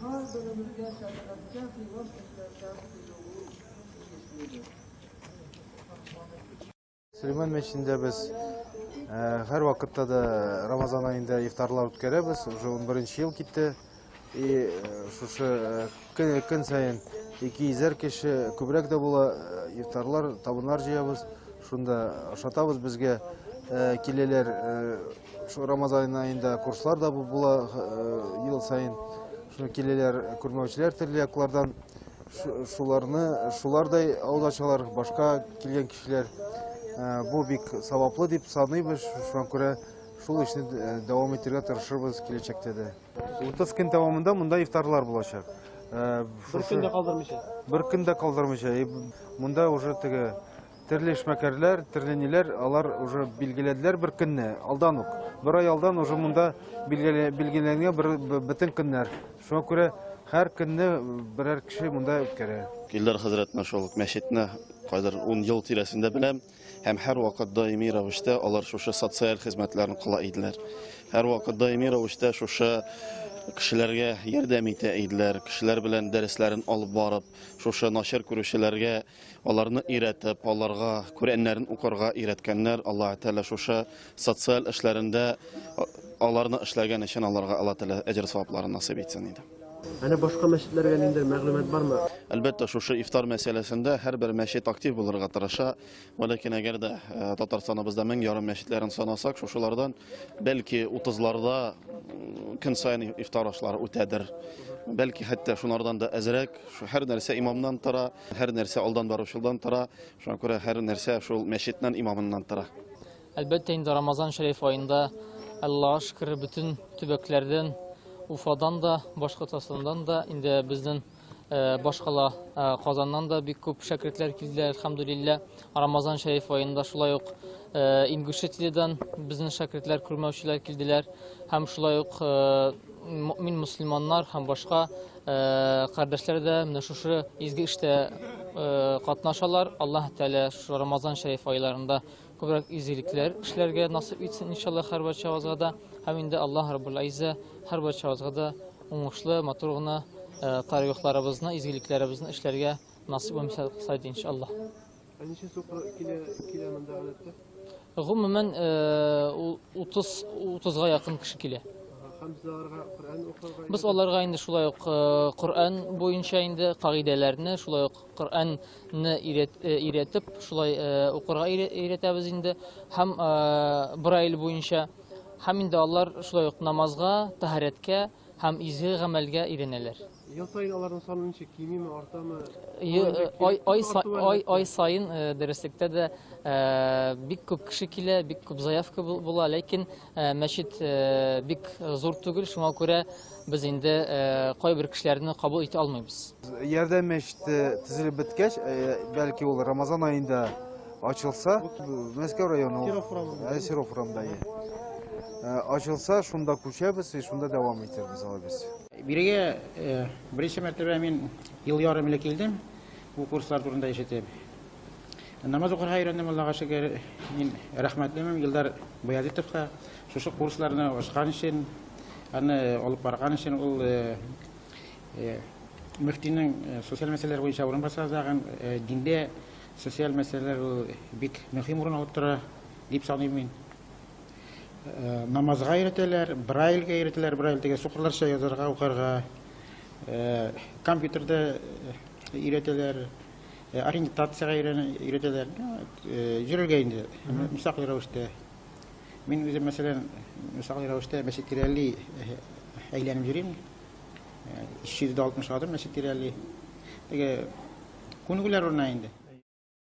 İftar dönemini gerçekleştiren fi vasfetlerden geçmelidir. Süleyman Meşin'de biz her vakitte de Ramazan ayında iftarlar ötkərəбез. Уже 11-ci yıl gitti. Şu gün sayın 200 kişi kübrek de bula iftarlar, tabunlar jıyabız. Şunda aşatabız bizge kileler şu Ramazan ayında kurslar da bula yıl sayın. Şu kileler kurmavçiler türlü yaklardan şularday audaçalar başka kilgen kişiler bu bik savaplı deyip sanıyız. Şu an göre şul işini devam ettirge tırışırız gelecekte de. 30 gün devamında bunda iftarlar bulacak. Bir günde kaldırmışız. Bir günde kaldırmışız. Bunda уже tege türlü işmekerler, türlüniler, alar уже bilgilediler bir günne aldanık. Bir ay aldan уже bunda bilgilerine bütün günler. Şu an göre her günde birer kişi bunda ötkere. Giller Hazretine şoluk meşitine kadar 10 yıl tiresinde bilem. Hem her vakit daimi ravişte alar şuşa sosyal hizmetlerini kıla idiler. Her vakit daimi ravişte şuşa kişilerge yardım ettiler. Kişiler bilen derslerin alıp barıp şuşa naşer kuruşlarga onlarını öğretip, onlarga Kur'anların okurga öğretkenler Allah Teala şuşa sosyal işlerinde onlarını işleyen için Allah Teala ecir sevaplarını nasip etsin idi. Hani başka meşitlerle elinde mağlumat var mı? Elbette şu iftar meselesinde her bir meşit aktif bulurga tırışa. Lakin eğer de Tatarstanımızda 1000 yarım meşitlerin sanasak, şulardan belki 30'larda gün sayın iftar aşları ötedir. Belki hatta şunlardan da ezrek, şu her nerse imamdan tara, her nerse aldan barışıldan tara, şuna göre her nerse şu meşitten imamından tara. Elbette indi Ramazan Şerif ayında Allah'a şükür bütün tübeklerden Ufa'dan da, başka tasından da, indi bizden başkala Kazan'dan da bir küp şakirtler kildiler elhamdülillah. Ramazan Şerif ayında şulay yok İngüşeti'den bizden şakirtler kurmavşiler kildiler. Hem şulay yok mümin Müslümanlar hem başka kardeşler de şu izgi işte katnaşalar. Allah Teala şu Ramazan Şerif aylarında kubrak izcilikler işlerge nasip etsin inşallah her başavazada. Hem de Allah Rabbul İzze her başavazada umuşlu maturğuna tarihlarımızla, izciliklerimizle işlerge nasip olmasa saydı inşallah. Anişe sokra kileminde adette? Gumumen 30'a yakın kişi kile. Biz onlarga indi şulay Kur'an boyunca indi kaidelerini, şulay Kur'an'ı öğretip, şulay okurga öğretemiz indi. Hem bir aylı boyunca hem indi onlar şulay namazga, taharetke, hem izgi gamelge öğreneler. Yıl sayın onların sonunu çekimi mi, orta mı? Ay sayın derslikte de bir küp kişi kile, bir küp zayıf bula, lakin meşit bir zor tügül, şuna göre biz indi koy bir kişilerini kabul eti almayız. Yerde meşit tizilip bitkeç, belki olur Ramazan ayında açılsa, Moskva rayonu, Sirofram'da açılsa, şunda kuşayız, şunda devam etirimiz biz. Birige birinci mertebe men yıl yarım ile geldim. Bu kurslar turunda işitip. Namaz okur öğrendim Allah'a şükür. Men rahmetliyim. Yıllar Bayazitovga şu kurslarını açkan için, hani olup bargan için ol müftinin sosyal meseleler boyunca orunbasar zaten dinde sosyal meseleler bik mühim orun alıp tura deyip sanıyorum men. Namazga öğretirler, Braille'ga öğretirler, Braille'deki sokurlarça yazarga, okurga, kompüterde öğretirler, orientatsiyaga öğretirler, jürülgeyinde, müstakil ravişte. Men özüm mesela müstakil ravişte meşittirelli eylenim jüreyim, 260 adım meşittirelli. Kunu güler ornayında.